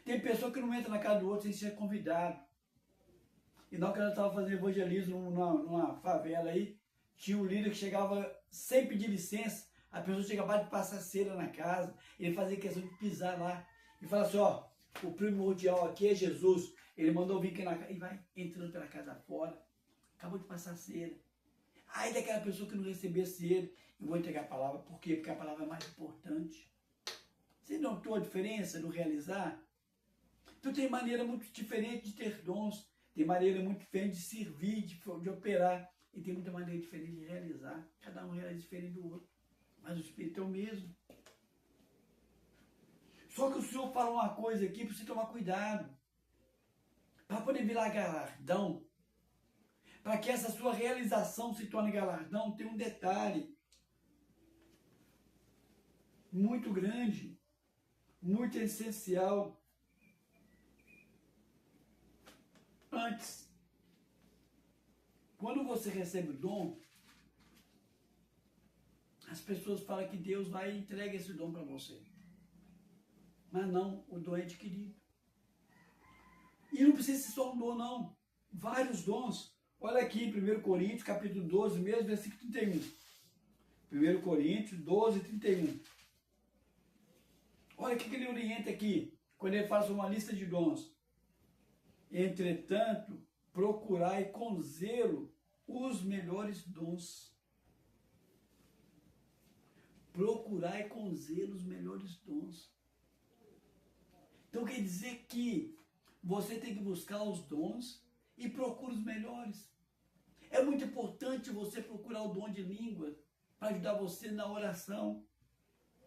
Tem pessoa que não entra na casa do outro sem ser convidado. E na hora que ela estava fazendo evangelismo numa favela aí, tinha um líder que chegava sem pedir licença, a pessoa chegava de passar cera na casa, ele fazia questão de pisar lá, e fala assim, ó, o primordial aqui é Jesus, ele mandou vir aqui na casa, e vai entrando pela casa fora, acabou de passar cera. Aí daquela pessoa que não recebesse ele, eu vou entregar a palavra, por quê? Porque a palavra é mais importante. Você notou a diferença no realizar? Então tem maneira muito diferente de ter dons, tem maneira muito diferente de servir, de operar, e tem muita maneira diferente de realizar. Cada um realiza diferente do outro. Mas o Espírito é o mesmo. Só que o Senhor fala uma coisa aqui para você tomar cuidado. Para poder virar galardão, para que essa sua realização se torne galardão, tem um detalhe muito grande, muito essencial. Antes, quando você recebe o dom, as pessoas falam que Deus vai e entrega esse dom para você. Mas não, o dom é adquirido. E não precisa ser só um dom, não. Vários dons. Olha aqui, 1 Coríntios, capítulo 12, mesmo, versículo 31. 1 Coríntios 12, 31. Olha o que ele orienta aqui, quando ele faz uma lista de dons. Entretanto, procurai com zelo os melhores dons. Procurai com zelo os melhores dons. Então quer dizer que você tem que buscar os dons e procura os melhores. É muito importante você procurar o dom de língua para ajudar você na oração.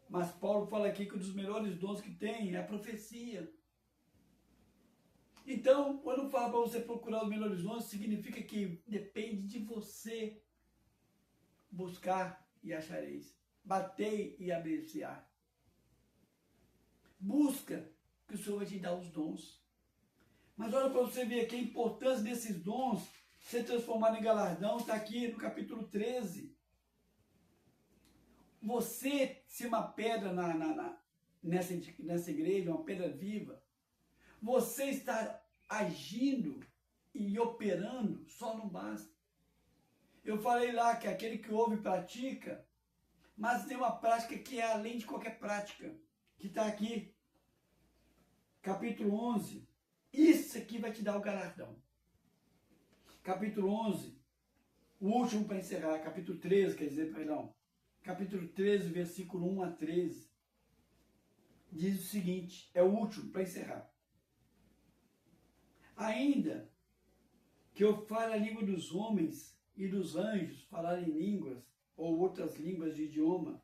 Mas Paulo fala aqui que um dos melhores dons que tem é a profecia. Então, quando fala para você procurar os melhores dons, significa que depende de você buscar e achareis. Batei e abrir-se-á. Busca, que o Senhor vai te dar os dons. Mas olha para você ver aqui a importância desses dons ser transformado em galardão. Está aqui no capítulo 13. Você ser uma pedra nessa igreja, uma pedra viva, você está agindo e operando só não basta. Eu falei lá que aquele que ouve e pratica, mas tem uma prática que é além de qualquer prática, que está aqui, capítulo 11. Isso aqui vai te dar o galardão. Capítulo 11, o último para encerrar, capítulo 13, quer dizer, perdão. Capítulo 13, versículo 1 a 13. Diz o seguinte, é o último para encerrar. Ainda que eu fale a língua dos homens e dos anjos, falar em línguas ou outras línguas de idioma,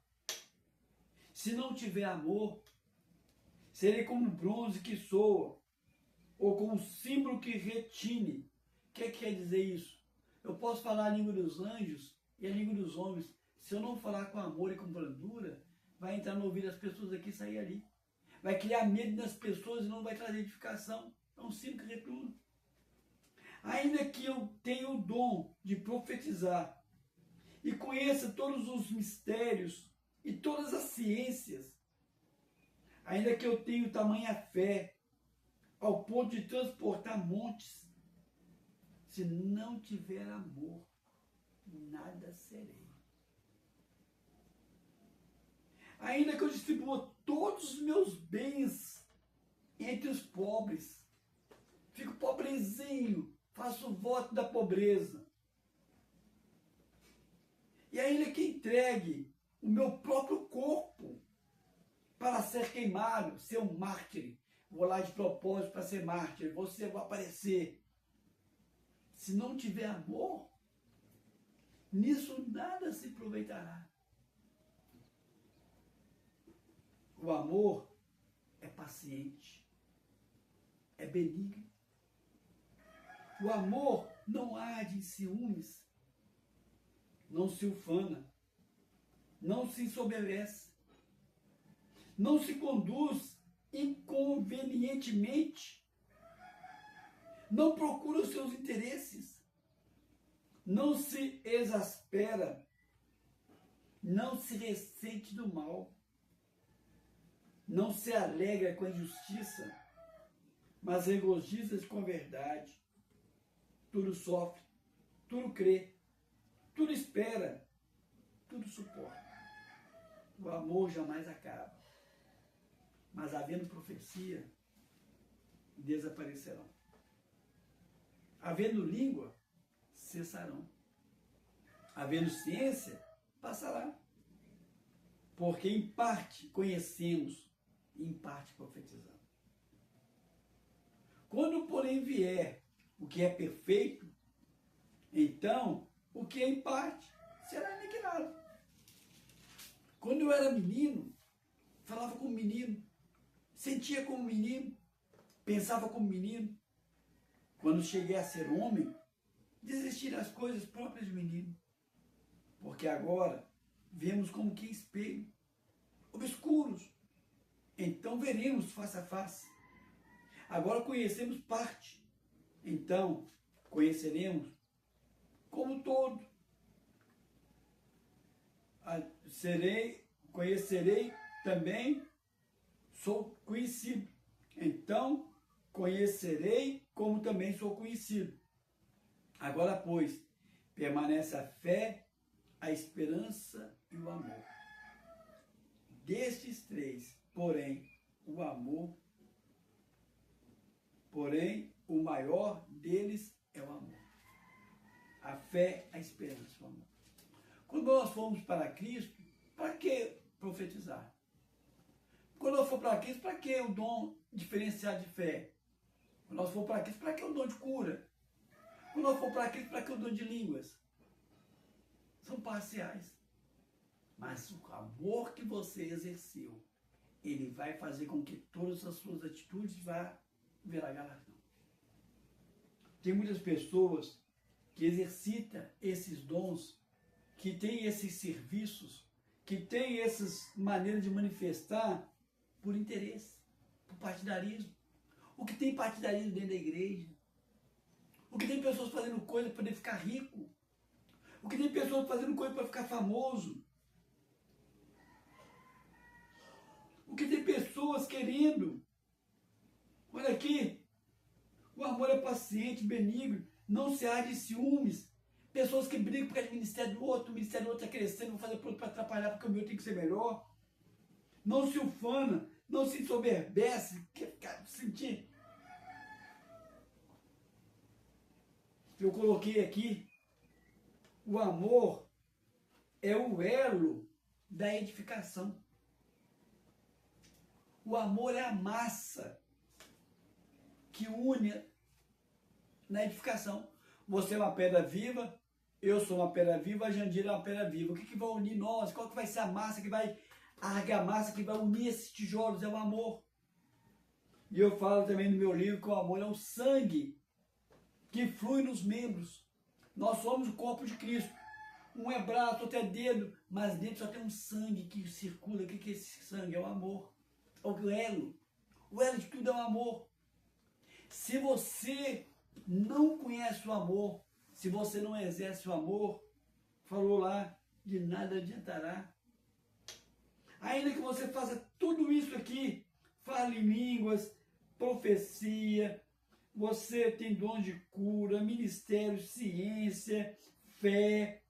se não tiver amor, serei como bronze que soa, ou como símbolo que retine. O que quer dizer isso? Eu posso falar a língua dos anjos e a língua dos homens. Se eu não falar com amor e com brandura, vai entrar no ouvido das pessoas aqui e sair ali. Vai criar medo nas pessoas e não vai trazer edificação. É um símbolo que retune. Ainda que eu tenha o dom de profetizar e conheça todos os mistérios e todas as ciências, ainda que eu tenha tamanha fé ao ponto de transportar montes, se não tiver amor, nada serei. Ainda que eu distribua todos os meus bens entre os pobres, fico pobrezinho, faço o voto da pobreza. E ainda que entregue o meu próprio corpo para ser queimado, ser um mártir, vou lá de propósito para ser mártir, você vai aparecer. Se não tiver amor, nisso nada se aproveitará. O amor é paciente, é benigno. O amor não arde em ciúmes, não se ufana, não se ensoberbece, não se conduz inconvenientemente, não procura os seus interesses, não se exaspera, não se ressente do mal, não se alegra com a injustiça, mas regozija-se com a verdade. Tudo sofre, tudo crê, tudo espera, tudo suporta. O amor jamais acaba. Mas havendo profecia, desaparecerão. Havendo língua, cessarão. Havendo ciência, passará. Porque em parte conhecemos, em parte profetizamos. Quando, porém, vier o que é perfeito, então o que é em parte será aniquilado. Quando eu era menino, falava como menino, sentia como menino, pensava como menino. Quando cheguei a ser homem, desistir das coisas próprias do menino. Porque agora vemos como que espelho, obscuros. Então veremos face a face. Agora conhecemos parte. Então conheceremos como todo. Conhecerei também, sou conhecido. Então conhecerei como também sou conhecido. Agora, pois, permanece a fé, a esperança e o amor. Destes três, porém, o maior deles é o amor. A fé, a esperança e o amor. Quando nós formos para Cristo, para que profetizar? Quando nós for para Cristo, para que o dom diferenciado de fé? Quando nós for para Cristo, para que o dom de cura? Quando nós for para Cristo, para que o dom de línguas? São parciais. Mas o amor que você exerceu, ele vai fazer com que todas as suas atitudes vá virar galardão. Tem muitas pessoas que exercitam esses dons, que têm esses serviços, que têm essas maneiras de manifestar por interesse, por partidarismo. O que tem partidarismo dentro da igreja? O que tem pessoas fazendo coisa para poder ficar rico? O que tem pessoas fazendo coisa para ficar famoso? O que tem pessoas querendo? Olha aqui, o amor é paciente, benigno, não se arde de ciúmes. Pessoas que brigam por causa do ministério do outro, o ministério do outro está crescendo, vou fazer para atrapalhar porque o meu tem que ser melhor. Não se ufana, não se ensoberbece, quer ficar sentir. Eu coloquei aqui, o amor é o elo da edificação. O amor é a massa que une na edificação. Você é uma pedra viva, eu sou uma pedra viva, a Jandira é uma pedra viva. O que vai unir nós? Qual que vai ser a massa que vai a argamassa que vai unir esses tijolos? É o amor. E eu falo também no meu livro que o amor é o sangue que flui nos membros. Nós somos o corpo de Cristo. Um é braço, outro é dedo, mas dentro só tem um sangue que circula. O que é esse sangue? É o amor. É o elo. O elo de tudo é o amor. Se você não conhece o amor, se você não exerce o amor, falou lá, de nada adiantará. Ainda que você faça tudo isso aqui, fale em línguas, profecia, você tem dom de cura, ministério, ciência, fé,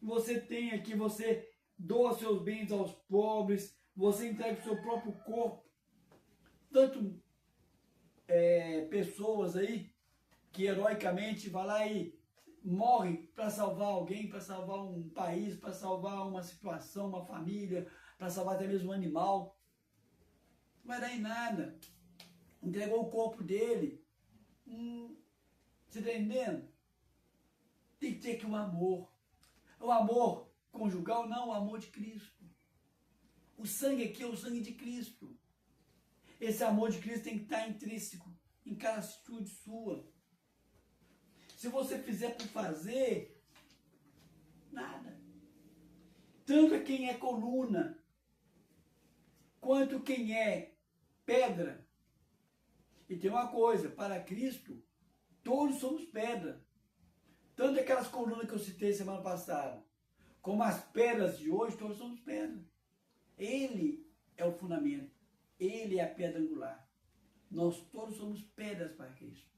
você tem aqui, você doa seus bens aos pobres, você entrega o seu próprio corpo. Tanto pessoas aí que heroicamente vai lá e morre para salvar alguém, para salvar um país, para salvar uma situação, uma família, para salvar até mesmo um animal. Não vai dar em nada. Entregou o corpo dele. Você está entendendo? Tem que ter aqui o amor. O amor conjugal, não, o amor de Cristo. O sangue aqui é o sangue de Cristo. Esse amor de Cristo tem que estar intrínseco em cada atitude sua. Se você fizer por fazer, nada. Tanto quem é coluna, quanto quem é pedra. E tem uma coisa, para Cristo, todos somos pedra. Tanto aquelas colunas que eu citei semana passada, como as pedras de hoje, todos somos pedra. Ele é o fundamento. Ele é a pedra angular. Nós todos somos pedras para Cristo.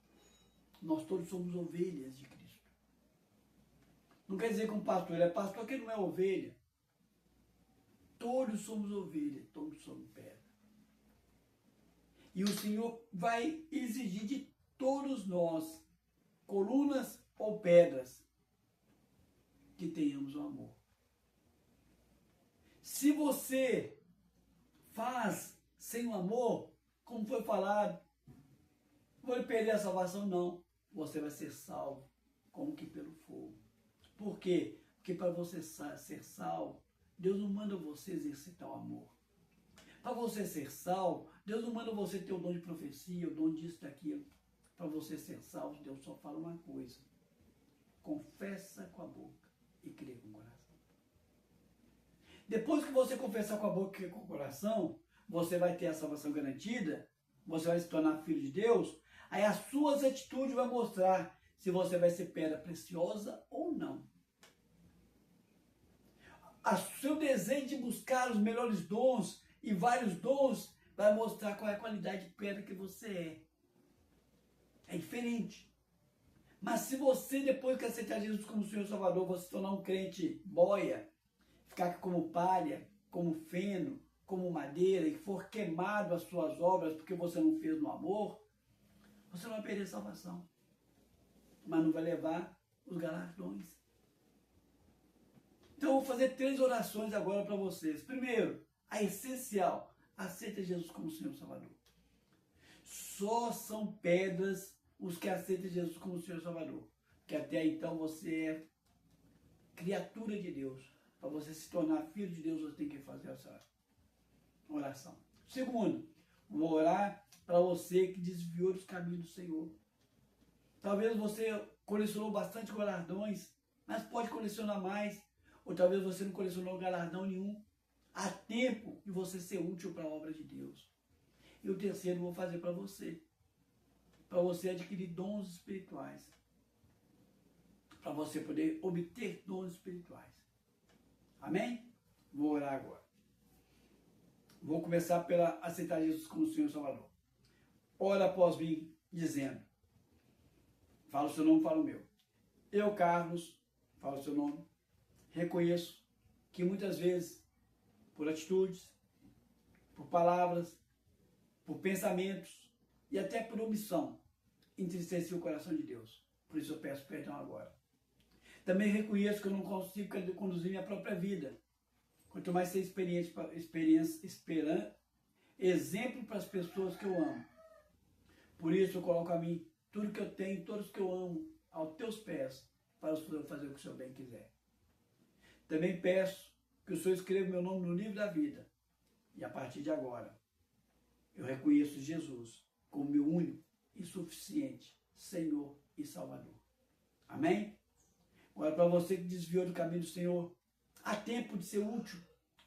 Nós todos somos ovelhas de Cristo. Não quer dizer que um pastor é pastor que não é ovelha. Todos somos ovelhas, todos somos pedra. E o Senhor vai exigir de todos nós, colunas ou pedras, que tenhamos o amor. Se você faz sem o amor, como foi falado, não vai perder a salvação, não. Você vai ser salvo, como que pelo fogo. Por quê? Porque para você ser salvo, Deus não manda você exercitar o amor. Para você ser salvo, Deus não manda você ter o dom de profecia, o dom disso, daquilo. Para você ser salvo, Deus só fala uma coisa. confessa com a boca e crê com o coração. Depois que você confessar com a boca e crer com o coração, você vai ter a salvação garantida, você vai se tornar filho de Deus, aí as suas atitudes vão mostrar se você vai ser pedra preciosa ou não. O seu desejo de buscar os melhores dons e vários dons vai mostrar qual é a qualidade de pedra que você é. É diferente. Mas se você, depois que aceitar Jesus como Senhor e Salvador, você se tornar um crente boia, ficar como palha, como feno, como madeira, e for queimado as suas obras porque você não fez no amor, você não vai perder a salvação. Mas não vai levar os galardões. Então eu vou fazer 3 orações agora para vocês. Primeiro, a essencial, aceita Jesus como Senhor e Salvador. Só são pedras os que aceitam Jesus como Senhor e Salvador. Porque até então você é criatura de Deus. Para você se tornar filho de Deus, você tem que fazer essa oração. Segundo, vou orar para você que desviou dos caminhos do Senhor. Talvez você colecionou bastante galardões, mas pode colecionar mais. Ou talvez você não colecionou galardão nenhum. Há tempo de você ser útil para a obra de Deus. E o terceiro eu vou fazer para você. Para você adquirir dons espirituais. Para você poder obter dons espirituais. Amém? Vou orar agora. Vou começar pela aceitar Jesus como Senhor e Salvador. Ora após mim, dizendo. Fala o seu nome, fala o meu. Eu, Carlos, fala o seu nome. Reconheço que muitas vezes, por atitudes, por palavras, por pensamentos e até por omissão, entristeci o coração de Deus. Por isso eu peço perdão agora. Também reconheço que eu não consigo conduzir minha própria vida. Quanto mais ser exemplo para as pessoas que eu amo. Por isso eu coloco a mim tudo que eu tenho, todos que eu amo, aos teus pés, para o Senhor fazer o que o Senhor bem quiser. Também peço que o Senhor escreva meu nome no livro da vida. E a partir de agora, eu reconheço Jesus como meu único e suficiente Senhor e Salvador. Amém? Agora, para você que desviou do caminho do Senhor, há tempo de ser útil.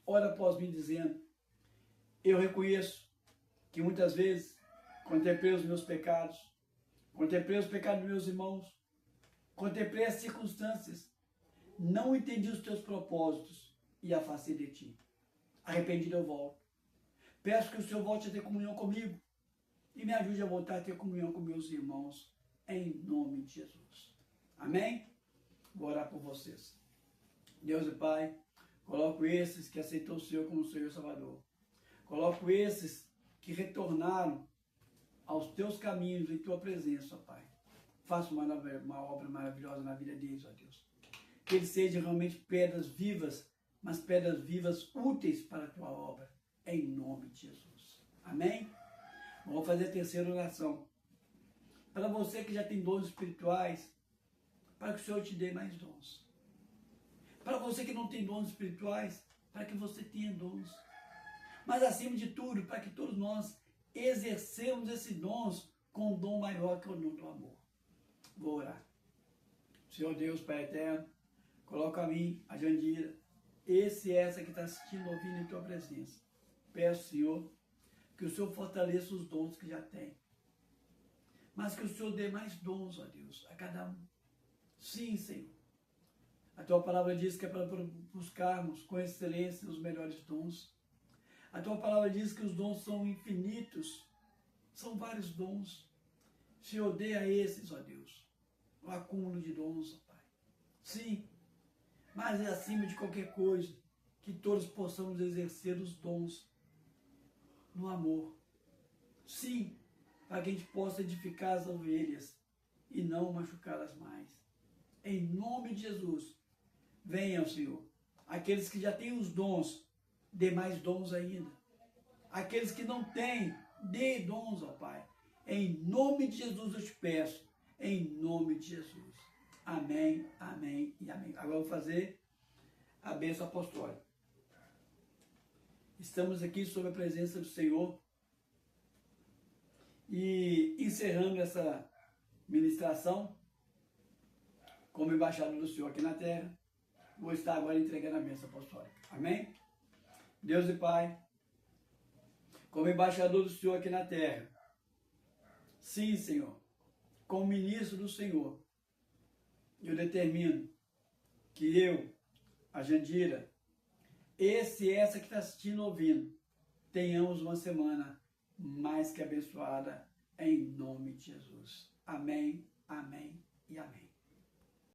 Ora após mim dizendo, eu reconheço que muitas vezes contemplei os meus pecados, contemplei os pecados dos meus irmãos, contemplei as circunstâncias, não entendi os teus propósitos e afastei de ti. Arrependido eu volto. Peço que o Senhor volte a ter comunhão comigo e me ajude a voltar a ter comunhão com meus irmãos, em nome de Jesus. Amém? Vou orar por vocês. Deus e Pai, coloco esses que aceitou o Senhor como Senhor e Salvador. Coloco esses que retornaram aos teus caminhos em tua presença, ó Pai. Faça uma obra maravilhosa na vida deles, ó Deus. Que eles sejam realmente pedras vivas, mas pedras vivas úteis para a tua obra, em nome de Jesus. Amém? Vamos fazer a terceira oração. Para você que já tem dons espirituais, para que o Senhor te dê mais dons. Para você que não tem dons espirituais, para que você tenha dons. Mas acima de tudo, para que todos nós exercemos esses dons com um dom maior que é o dom do amor. Vou orar. Senhor Deus, Pai eterno, coloca a mim, a Jandira, esse e essa que está assistindo, ouvindo em tua presença. Peço, Senhor, que o Senhor fortaleça os dons que já tem. Mas que o Senhor dê mais dons, ó Deus, a cada um. Sim, Senhor. A tua palavra diz que é para buscarmos com excelência os melhores dons. A tua palavra diz que os dons são infinitos. São vários dons. Senhor, dê a esses, ó Deus, o acúmulo de dons, ó Pai. Sim, mas é acima de qualquer coisa que todos possamos exercer os dons no amor. Sim, para que a gente possa edificar as ovelhas e não machucá-las mais. Em nome de Jesus, venham, Senhor. Aqueles que já têm os dons, dê mais dons ainda. Aqueles que não têm, dê dons, ó Pai. Em nome de Jesus eu te peço. Em nome de Jesus. Amém, amém e amém. Agora eu vou fazer a bênção apostólica. Estamos aqui sob a presença do Senhor. E encerrando essa ministração, como embaixador do Senhor aqui na terra, vou estar agora entregando a bênção apostólica. Amém? Deus e Pai, como embaixador do Senhor aqui na terra, sim, Senhor, como ministro do Senhor, eu determino que eu, a Jandira, esse e essa que está assistindo, ouvindo, tenhamos uma semana mais que abençoada, em nome de Jesus. Amém, amém e amém.